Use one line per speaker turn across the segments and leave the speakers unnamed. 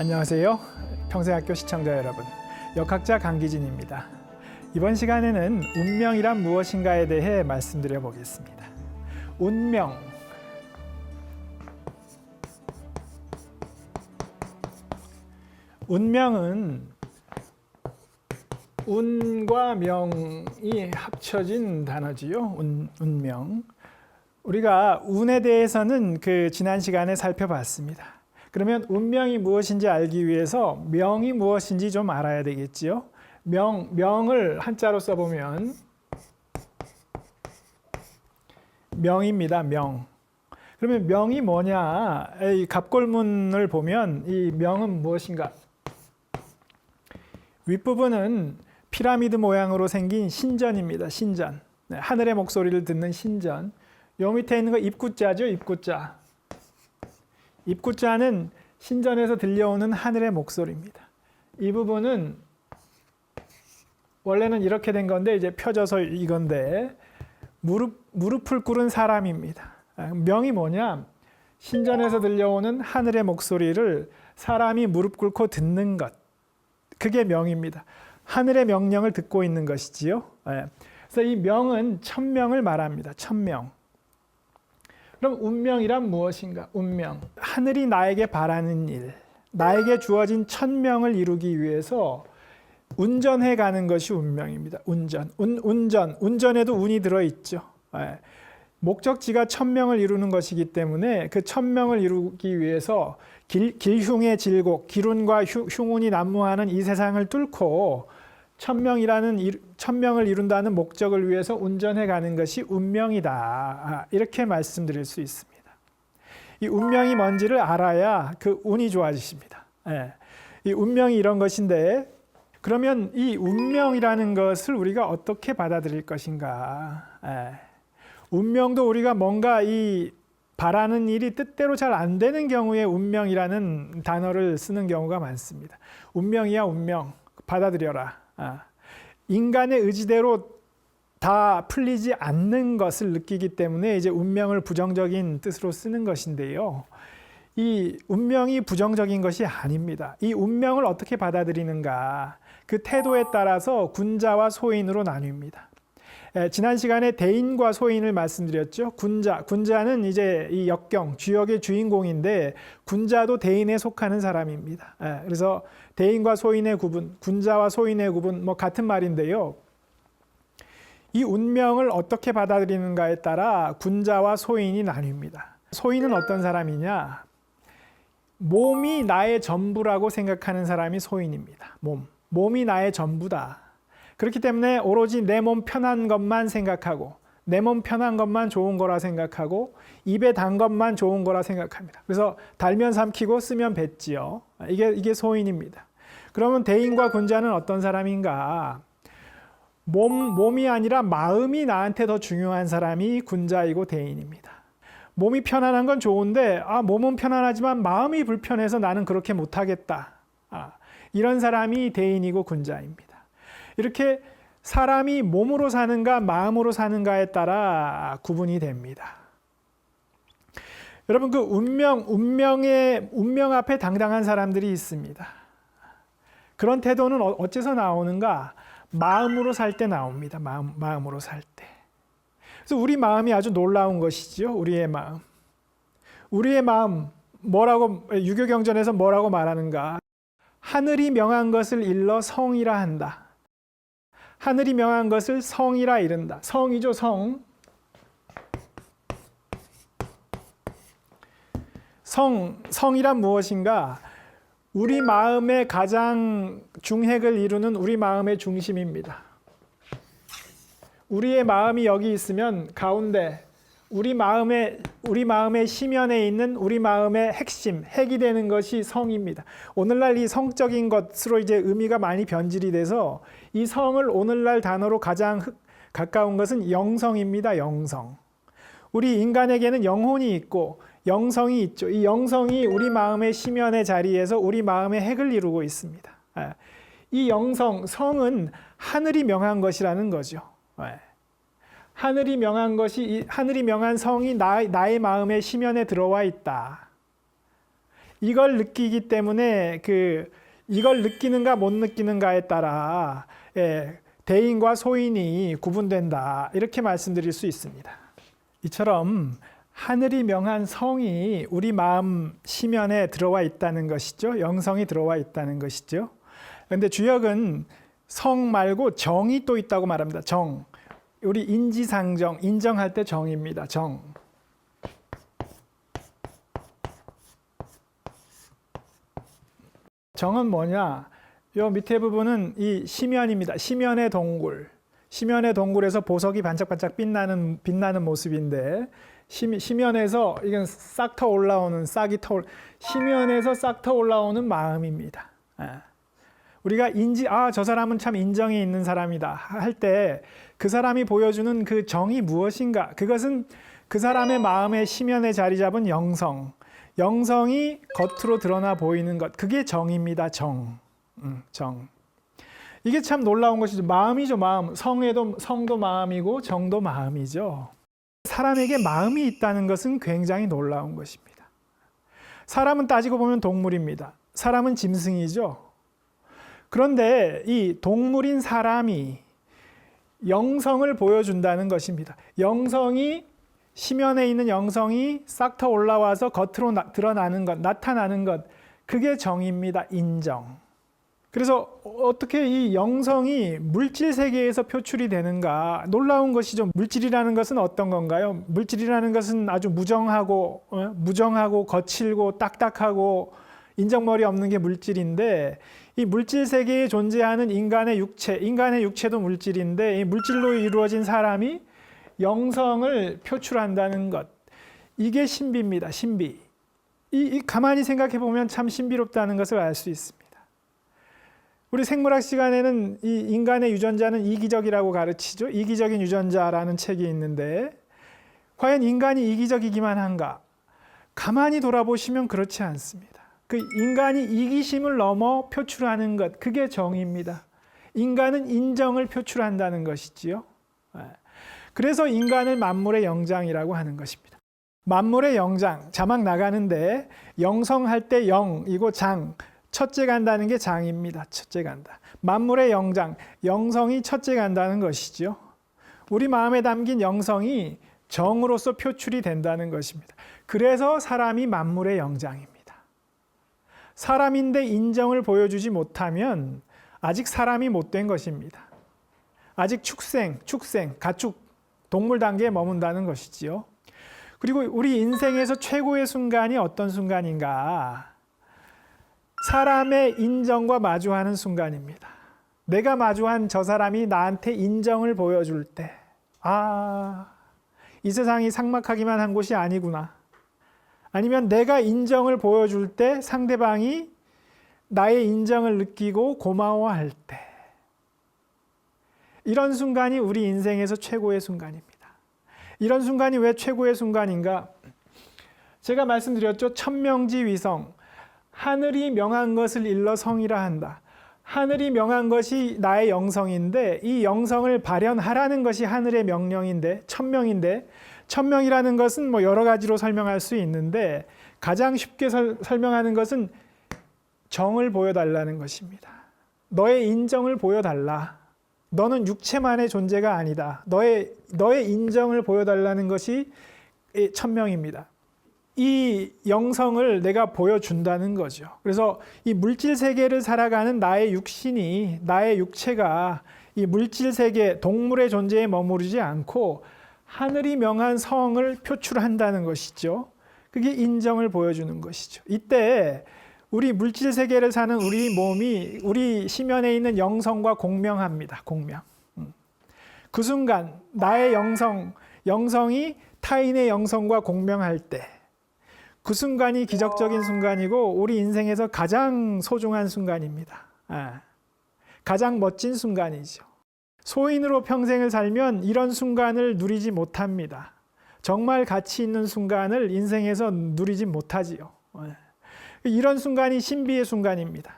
안녕하세요. 평생학교 시청자 여러분, 역학자 강기진입니다. 이번 시간에는 운명이란 무엇인가에 대해 말씀드려 보겠습니다. 운명. 운명은 운과 명이 합쳐진 단어지요. 운명. 우리가 운에 대해서는 지난 시간에 살펴봤습니다. 그러면 운명이 무엇인지 알기 위해서 명이 무엇인지 좀 알아야 되겠지요. 명을 한자로 써보면 명입니다. 명. 그러면 명이 뭐냐? 이 갑골문을 보면 이 명은 무엇인가? 윗부분은 피라미드 모양으로 생긴 신전입니다. 신전. 네, 하늘의 목소리를 듣는 신전. 요 밑에 있는 거 입구자죠. 입구자. 입구자는 신전에서 들려오는 하늘의 목소리입니다. 이 부분은 원래는 이렇게 된 건데 이제 펴져서 이건데 무릎을 꿇은 사람입니다. 명이 뭐냐? 신전에서 들려오는 하늘의 목소리를 사람이 무릎 꿇고 듣는 것. 그게 명입니다. 하늘의 명령을 듣고 있는 것이지요. 그래서 이 명은 천명을 말합니다. 천명. 그럼 운명이란 무엇인가? 운명. 하늘이 나에게 바라는 일, 나에게 주어진 천명을 이루기 위해서 운전해 가는 것이 운명입니다. 운전에도 운이 들어있죠. 목적지가 천명을 이루는 것이기 때문에 그 천명을 이루기 위해서 길흉의 질곡, 기룬과 흉운이 난무하는 이 세상을 뚫고 천명을 이룬다는 목적을 위해서 운전해 가는 것이 운명이다. 이렇게 말씀드릴 수 있습니다. 이 운명이 뭔지를 알아야 그 운이 좋아지십니다. 이 운명이 이런 것인데 그러면 이 운명이라는 것을 우리가 어떻게 받아들일 것인가? 운명도 우리가 뭔가 이 바라는 일이 뜻대로 잘 안 되는 경우에 운명이라는 단어를 쓰는 경우가 많습니다. 운명이야 운명. 받아들여라. 인간의 의지대로 다 풀리지 않는 것을 느끼기 때문에 이제 운명을 부정적인 뜻으로 쓰는 것인데요. 이 운명이 부정적인 것이 아닙니다. 이 운명을 어떻게 받아들이는가? 그 태도에 따라서 군자와 소인으로 나뉩니다. 지난 시간에 대인과 소인을 말씀드렸죠. 군자는 이제 이 역경, 주역의 주인공인데 군자도 대인에 속하는 사람입니다. 그래서 대인과 소인의 구분, 군자와 소인의 구분 같은 말인데요. 이 운명을 어떻게 받아들이는가에 따라 군자와 소인이 나뉩니다. 소인은 어떤 사람이냐? 몸이 나의 전부라고 생각하는 사람이 소인입니다. 몸이 나의 전부다. 그렇기 때문에 오로지 내 몸 편한 것만 생각하고 내 몸 편한 것만 좋은 거라 생각하고 입에 단 것만 좋은 거라 생각합니다. 그래서 달면 삼키고 쓰면 뱉지요. 이게 소인입니다. 그러면 대인과 군자는 어떤 사람인가? 몸이 아니라 마음이 나한테 더 중요한 사람이 군자이고 대인입니다. 몸이 편안한 건 좋은데 몸은 편안하지만 마음이 불편해서 나는 그렇게 못하겠다. 이런 사람이 대인이고 군자입니다. 이렇게 사람이 몸으로 사는가 마음으로 사는가에 따라 구분이 됩니다. 여러분 운명 앞에 당당한 사람들이 있습니다. 그런 태도는 어째서 나오는가? 마음으로 살 때 나옵니다. 마음으로 살 때. 그래서 우리 마음이 아주 놀라운 것이죠. 우리의 마음 뭐라고 유교경전에서 뭐라고 말하는가? 하늘이 명한 것을 일러 성이라 한다. 하늘이 명한 것을 성이라 이른다. 성이죠, 성. 성이란 무엇인가? 우리 마음의 가장 중핵을 이루는 우리 마음의 중심입니다. 우리의 마음이 여기 있으면 가운데 우리 마음의 심연에 있는 우리 마음의 핵이 되는 것이 성입니다. 오늘날 이 성적인 것으로 이제 의미가 많이 변질이 돼서 이 성을 오늘날 단어로 가장 가까운 것은 영성입니다. 영성. 우리 인간에게는 영혼이 있고 영성이 있죠. 이 영성이 우리 마음의 심연의 자리에서 우리 마음의 핵을 이루고 있습니다. 이 성은 하늘이 명한 것이라는 거죠. 하늘이 명한 성이 나의 마음의 심연에 들어와 있다. 이걸 느끼기 때문에 이걸 느끼는가 못 느끼는가에 따라 대인과 소인이 구분된다. 이렇게 말씀드릴 수 있습니다. 이처럼 하늘이 명한 성이 우리 마음 심연에 들어와 있다는 것이죠. 영성이 들어와 있다는 것이죠. 그런데 주역은 성 말고 정이 또 있다고 말합니다. 정. 우리 인지상정, 인정할 때 정입니다. 정. 정은 뭐냐? 요 밑에 부분은 이 심연입니다. 심연의 동굴. 심연의 동굴에서 보석이 반짝반짝 빛나는 모습인데 심연에서 이건 싹 터 올라오는 심연에서 싹 터 올라오는 마음입니다. 우리가 저 사람은 참 인정이 있는 사람이다 할 때 그 사람이 보여주는 그 정이 무엇인가? 그것은 그 사람의 마음의 심연에 자리 잡은 영성이 겉으로 드러나 보이는 것. 그게 정입니다. 정. 이게 참 놀라운 것이죠. 마음이죠. 마음. 성도 마음이고 정도 마음이죠. 사람에게 마음이 있다는 것은 굉장히 놀라운 것입니다. 사람은 따지고 보면 동물입니다. 사람은 짐승이죠. 그런데 이 동물인 사람이 영성을 보여준다는 것입니다. 심연에 있는 영성이 싹 터 올라와서 겉으로 드러나는 것, 나타나는 것, 그게 정입니다. 인정. 그래서 어떻게 이 영성이 물질 세계에서 표출이 되는가? 놀라운 것이죠. 물질이라는 것은 어떤 건가요? 물질이라는 것은 아주 무정하고 거칠고 딱딱하고 인정머리 없는 게 물질인데, 이 물질 세계에 존재하는 인간의 육체도 물질인데, 이 물질로 이루어진 사람이 영성을 표출한다는 것, 이게 신비입니다. 신비. 가만히 생각해 보면 참 신비롭다는 것을 알 수 있습니다. 우리 생물학 시간에는 이 인간의 유전자는 이기적이라고 가르치죠. 이기적인 유전자라는 책이 있는데, 과연 인간이 이기적이기만 한가? 가만히 돌아보시면 그렇지 않습니다. 그 인간이 이기심을 넘어 표출하는 것, 그게 정입니다. 인간은 인정을 표출한다는 것이지요. 그래서 인간을 만물의 영장이라고 하는 것입니다. 만물의 영장, 자막 나가는데 영성할 때 영이고 장, 첫째 간다는 게 장입니다. 첫째 간다. 만물의 영장, 영성이 첫째 간다는 것이죠. 우리 마음에 담긴 영성이 정으로서 표출이 된다는 것입니다. 그래서 사람이 만물의 영장입니다. 사람인데 인정을 보여주지 못하면 아직 사람이 못된 것입니다. 아직 축생, 가축, 동물 단계에 머문다는 것이지요. 그리고 우리 인생에서 최고의 순간이 어떤 순간인가? 사람의 인정과 마주하는 순간입니다. 내가 마주한 저 사람이 나한테 인정을 보여줄 때, 이 세상이 삭막하기만 한 곳이 아니구나. 아니면 내가 인정을 보여줄 때 상대방이 나의 인정을 느끼고 고마워할 때, 이런 순간이 우리 인생에서 최고의 순간입니다. 이런 순간이 왜 최고의 순간인가? 제가 말씀드렸죠. 천명지위성. 하늘이 명한 것을 일러 성이라 한다. 하늘이 명한 것이 나의 영성인데, 이 영성을 발현하라는 것이 하늘의 명령인데, 천명인데, 천명이라는 것은 여러 가지로 설명할 수 있는데, 가장 쉽게 설명하는 것은 정을 보여달라는 것입니다. 너의 인정을 보여달라. 너는 육체만의 존재가 아니다. 너의 인정을 보여달라는 것이 천명입니다. 이 영성을 내가 보여준다는 거죠. 그래서 이 물질 세계를 살아가는 나의 육신이, 나의 육체가 이 물질 세계, 동물의 존재에 머무르지 않고 하늘이 명한 성을 표출한다는 것이죠. 그게 인정을 보여주는 것이죠. 이때 우리 물질 세계를 사는 우리 몸이 우리 심연에 있는 영성과 공명합니다. 공명. 그 순간 나의 영성이 타인의 영성과 공명할 때, 그 순간이 기적적인 순간이고 우리 인생에서 가장 소중한 순간입니다. 가장 멋진 순간이죠. 소인으로 평생을 살면 이런 순간을 누리지 못합니다. 정말 가치 있는 순간을 인생에서 누리지 못하지요. 이런 순간이 신비의 순간입니다.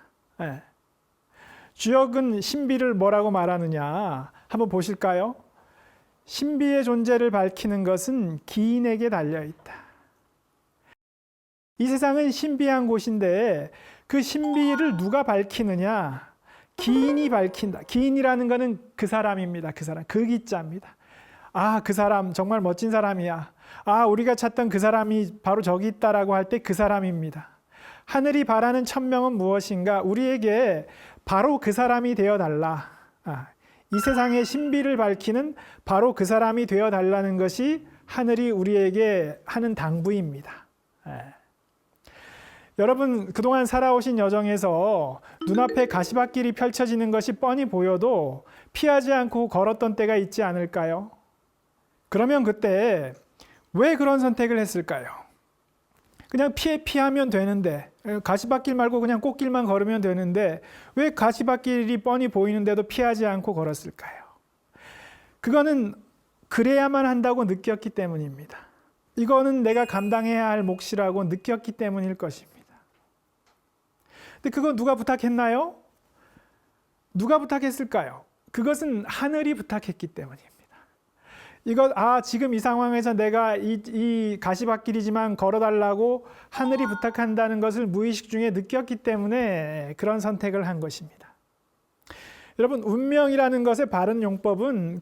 주역은 신비를 뭐라고 말하느냐 한번 보실까요? 신비의 존재를 밝히는 것은 기인에게 달려 있다. 이 세상은 신비한 곳인데 그 신비를 누가 밝히느냐? 기인이 밝힌다. 기인이라는 것은 그 사람입니다. 그 사람, 그 기자입니다. 아, 그 사람 정말 멋진 사람이야. 아, 우리가 찾던 그 사람이 바로 저기 있다라고 할 때 그 사람입니다. 하늘이 바라는 천명은 무엇인가? 우리에게 바로 그 사람이 되어달라. 이 세상의 신비를 밝히는 바로 그 사람이 되어달라는 것이 하늘이 우리에게 하는 당부입니다. 여러분, 그동안 살아오신 여정에서 눈앞에 가시밭길이 펼쳐지는 것이 뻔히 보여도 피하지 않고 걸었던 때가 있지 않을까요? 그러면 그때 왜 그런 선택을 했을까요? 그냥 피하면 되는데, 가시밭길 말고 그냥 꽃길만 걸으면 되는데 왜 가시밭길이 뻔히 보이는데도 피하지 않고 걸었을까요? 그거는 그래야만 한다고 느꼈기 때문입니다. 이거는 내가 감당해야 할 몫이라고 느꼈기 때문일 것입니다. 근데 그거 누가 부탁했나요? 누가 부탁했을까요? 그것은 하늘이 부탁했기 때문입니다. 지금 이 상황에서 내가 이 가시밭길이지만 걸어달라고 하늘이 부탁한다는 것을 무의식 중에 느꼈기 때문에 그런 선택을 한 것입니다. 여러분, 운명이라는 것의 바른 용법은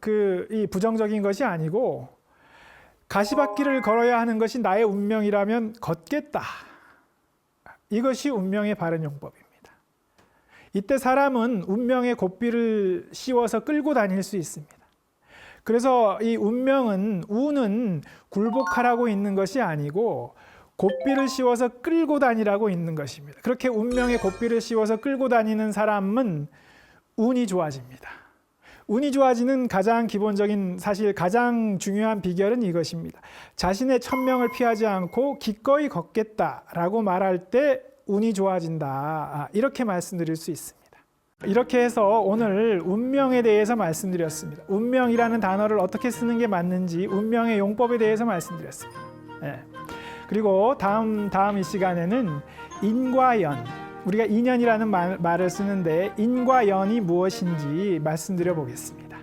이 부정적인 것이 아니고 가시밭길을 걸어야 하는 것이 나의 운명이라면 걷겠다. 이것이 운명의 바른 용법입니다. 이때 사람은 운명의 고삐를 씌워서 끌고 다닐 수 있습니다. 그래서 이 운은 굴복하라고 있는 것이 아니고 고삐를 씌워서 끌고 다니라고 있는 것입니다. 그렇게 운명의 고삐를 씌워서 끌고 다니는 사람은 운이 좋아집니다. 운이 좋아지는 가장 기본적인, 사실 가장 중요한 비결은 이것입니다. 자신의 천명을 피하지 않고 기꺼이 걷겠다라고 말할 때 운이 좋아진다. 이렇게 말씀드릴 수 있습니다. 이렇게 해서 오늘 운명에 대해서 말씀드렸습니다. 운명이라는 단어를 어떻게 쓰는 게 맞는지 운명의 용법에 대해서 말씀드렸습니다. 그리고 다음 이 시간에는 인과 연, 우리가 인연이라는 말을 쓰는데 인과 연이 무엇인지 말씀드려 보겠습니다.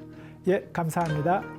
감사합니다.